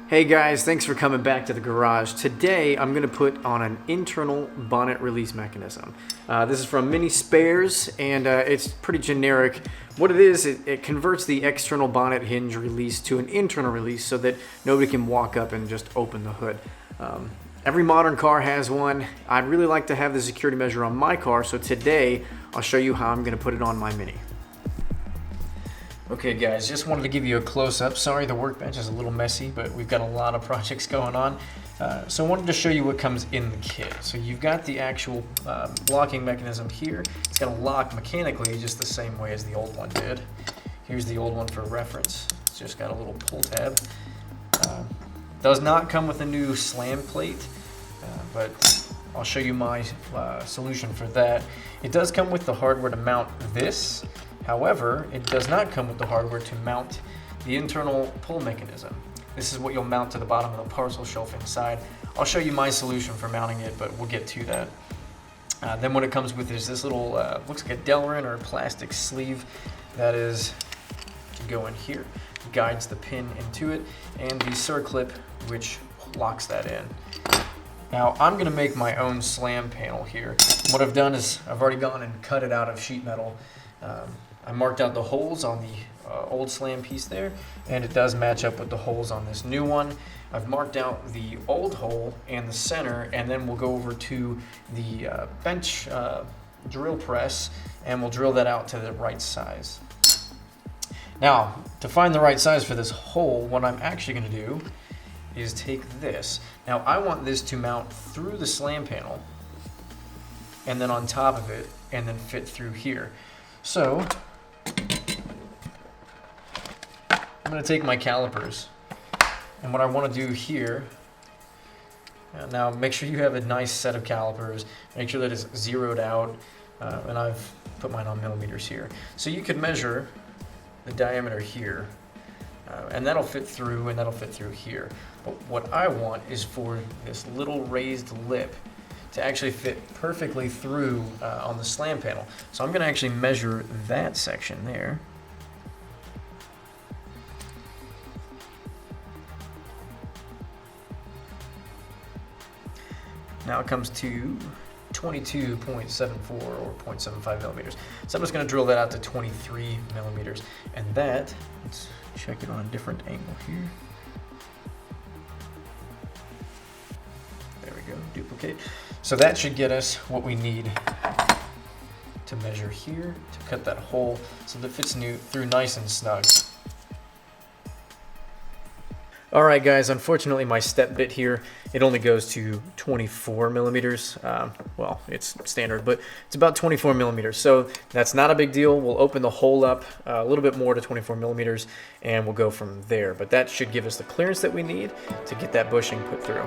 Hey guys, thanks for coming back to the garage. Today I'm going to put on an internal bonnet release mechanism. This is from Mini Spares and it's pretty generic. What it is, it converts the external bonnet hinge release to an internal release so that nobody can walk up and just open the hood. Every modern car has one. I'd really like to have the security measure on my car, so today I'll show you how I'm going to put it on my Mini. Okay guys, just wanted to give you a close-up. Sorry the workbench is a little messy, but we've got a lot of projects going on. So I wanted to show you what comes in the kit. So you've got the actual locking mechanism here. It's going to lock mechanically just the same way as the old one did. Here's the old one for reference. It's just got a little pull tab. Does not come with a new slam plate, but I'll show you my solution for that. It does come with the hardware to mount this. However, it does not come with the hardware to mount the internal pull mechanism. This is what you'll mount to the bottom of the parcel shelf inside. I'll show you my solution for mounting it, but we'll get to that. Then what it comes with is this little, looks like a Delrin or a plastic sleeve that is to go in here. Guides the pin into it, and the circlip which locks that in. Now I'm going to make my own slam panel here. What I've done is I've already gone and cut it out of sheet metal. I marked out the holes on the old slam piece there, and it does match up with the holes on this new one. I've marked out the old hole and the center, and then we'll go over to the bench drill press, and we'll drill that out to the right size. Now, to find the right size for this hole, what I'm actually going to do is take this. Now, I want this to mount through the slam panel, and then on top of it, and then fit through here. So, I'm going to take my calipers, and what I want to do here, now make sure you have a nice set of calipers, make sure that it's zeroed out, and I've put mine on millimeters here. So you could measure the diameter here, and that'll fit through, and that'll fit through here. But what I want is for this little raised lip to actually fit perfectly through on the slam panel. So I'm going to actually measure that section there. Now it comes to 22.74 or 0.75 millimeters. So I'm just going to drill that out to 23 millimeters. And that, let's check it on a different angle here. There we go, duplicate. So that should get us what we need to measure here to cut that hole so that it fits through nice and snug. All right, guys, unfortunately my step bit here, it only goes to 24 millimeters. Well, it's standard, but it's about 24 millimeters. So that's not a big deal. We'll open the hole up a little bit more to 24 millimeters and we'll go from there. But that should give us the clearance that we need to get that bushing put through.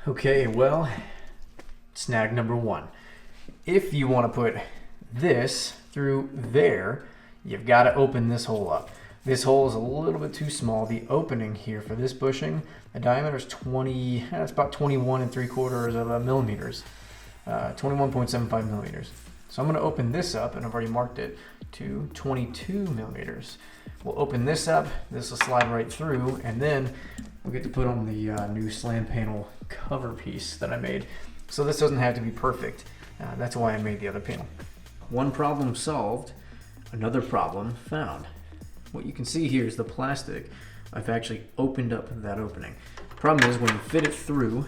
Okay, well, snag number one. If you want to put this through there, you've got to open this hole up. This hole is a little bit too small. The opening here for this bushing, the diameter is it's about 21.75 millimeters, 21.75 millimeters. So I'm going to open this up, and I've already marked it to 22 millimeters. We'll open this up, this will slide right through, and then we'll get to put on the new slam panel cover piece that I made. So this doesn't have to be perfect. That's why I made the other panel. One problem solved, another problem found. What you can see here is the plastic. I've actually opened up that opening. Problem is, when you fit it through,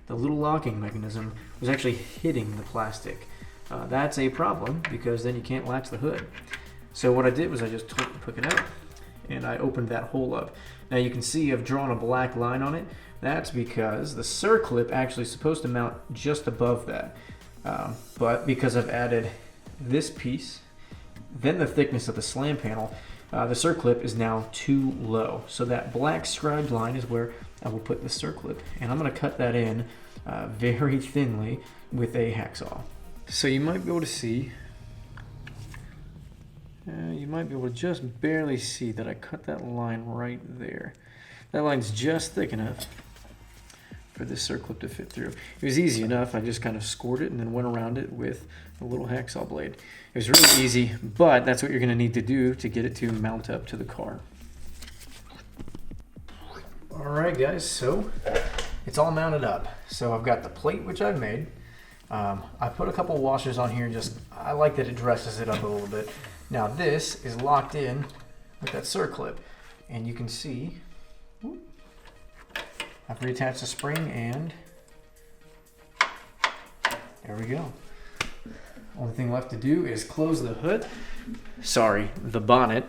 the little locking mechanism was actually hitting the plastic. That's a problem because then you can't latch the hood. So what I did was I just took it out and I opened that hole up. Now you can see I've drawn a black line on it. That's because the circlip actually is supposed to mount just above that. But because I've added this piece, then the thickness of the slam panel, the circlip is now too low. So that black scribed line is where I will put the circlip, and I'm going to cut that in very thinly with a hacksaw. So you might be able to see, you might be able to just barely see that I cut that line right there. That line's just thick enough for this circlip to fit through. It was easy enough. I just kind of scored it and then went around it with a little hacksaw blade. It was really easy, but that's what you're going to need to do to get it to mount up to the car. All right, guys, so it's all mounted up. So I've got the plate, which I've made. I put a couple washers on here. I like that it dresses it up a little bit. Now this is locked in with that circlip, and you can see I've reattached the spring, and there we go. Only thing left to do is close the hood. Sorry, the bonnet.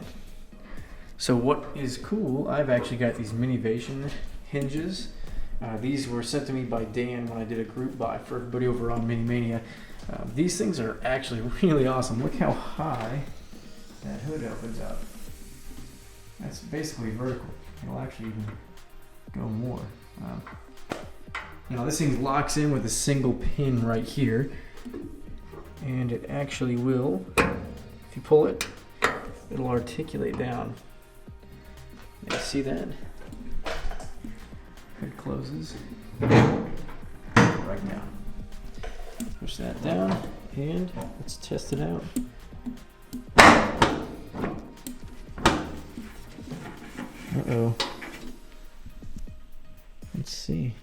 So what is cool, I've actually got these minivation hinges. These were sent to me by Dan when I did a group buy for everybody over on Minimania. These things are actually really awesome. Look how high that hood opens up. That's basically vertical. It'll actually even go more. Now this thing locks in with a single pin right here, and it actually will, if you pull it, it'll articulate down. You see that? It closes right now. Push that down, and let's test it out. Uh-oh. Let's see.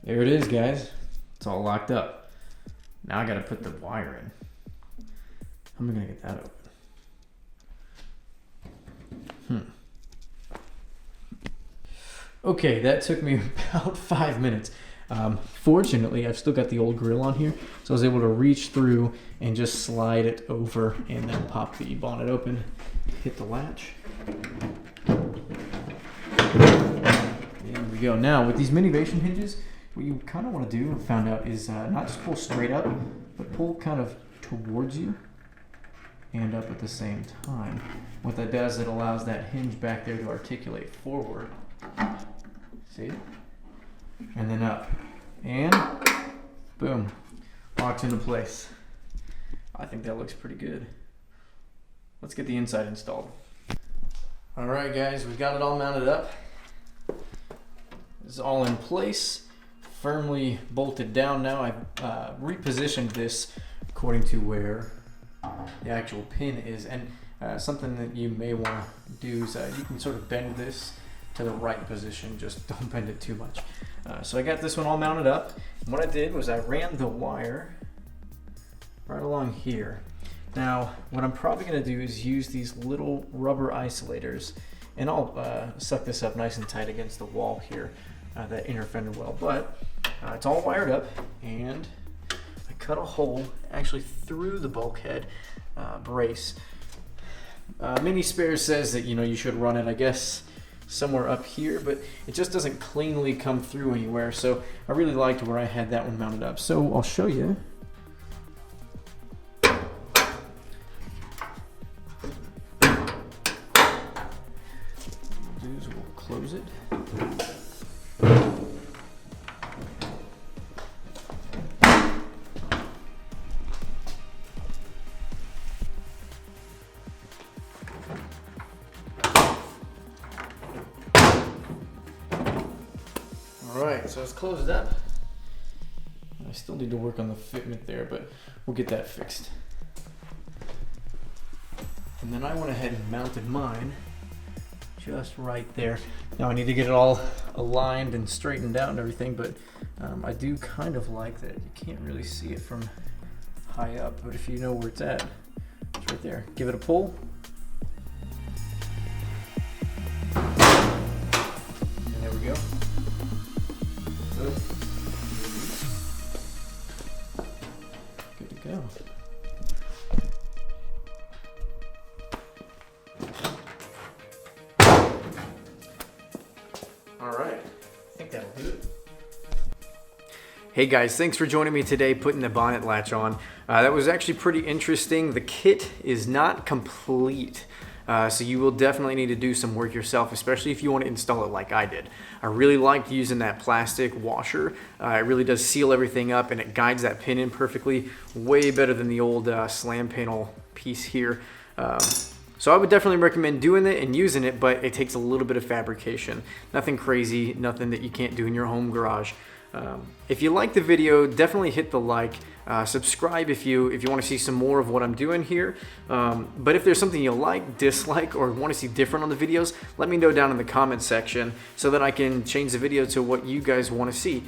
There it is, guys. It's all locked up. Now I gotta put the wire in. How am I gonna get that open? Okay, that took me about 5 minutes. Fortunately, I've still got the old grill on here, so I was able to reach through and just slide it over and then pop the bonnet open, hit the latch. There we go. Now, with these minivation hinges, what you kind of want to do, I found out, is not just pull straight up, but pull kind of towards you and up at the same time. What that does, it allows that hinge back there to articulate forward. See? And then up. And boom. Locks into place. I think that looks pretty good. Let's get the inside installed. Alright guys, we've got it all mounted up. It's all in place. Firmly bolted down now. I've repositioned this according to where the actual pin is. And something that you may want to do is you can sort of bend this to the right position, just don't bend it too much. So I got this one all mounted up. And what I did was I ran the wire right along here. Now, what I'm probably gonna do is use these little rubber isolators, and I'll suck this up nice and tight against the wall here, that inner fender well. But it's all wired up, and I cut a hole actually through the bulkhead brace. Mini Spares says that you should run it, I guess, somewhere up here, but it just doesn't cleanly come through anywhere. So I really liked where I had that one mounted up. So I'll show you. We'll close it. Alright, so it's closed up. I still need to work on the fitment there, but we'll get that fixed. And then I went ahead and mounted mine just right there. Now I need to get it all aligned and straightened out and everything, but I do kind of like that you can't really see it from high up, but if you know where it's at, it's right there. Give it a pull. And there we go. Good to go. Hey guys, thanks for joining me today putting the bonnet latch on. That was actually pretty interesting. The kit is not complete, so you will definitely need to do some work yourself, especially if you want to install it like I did. I really liked using that plastic washer. It really does seal everything up and it guides that pin in perfectly, way better than the old slam panel piece here. So I would definitely recommend doing it and using it, but it takes a little bit of fabrication. Nothing crazy, nothing that you can't do in your home garage. If you like the video, definitely hit the like, subscribe if you want to see some more of what I'm doing here. But if there's something you like, dislike, or want to see different on the videos, let me know down in the comment section so that I can change the video to what you guys want to see.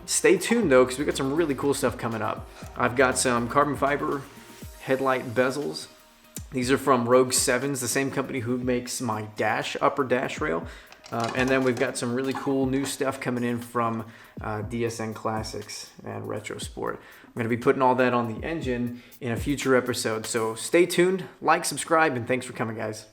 Stay tuned though, because we got some really cool stuff coming up. I've got some carbon fiber headlight bezels. These are from Rogue 7s, the same company who makes my upper dash rail. And then we've got some really cool new stuff coming in from DSN Classics and Retro Sport. I'm going to be putting all that on the engine in a future episode. So stay tuned, like, subscribe, and thanks for coming, guys.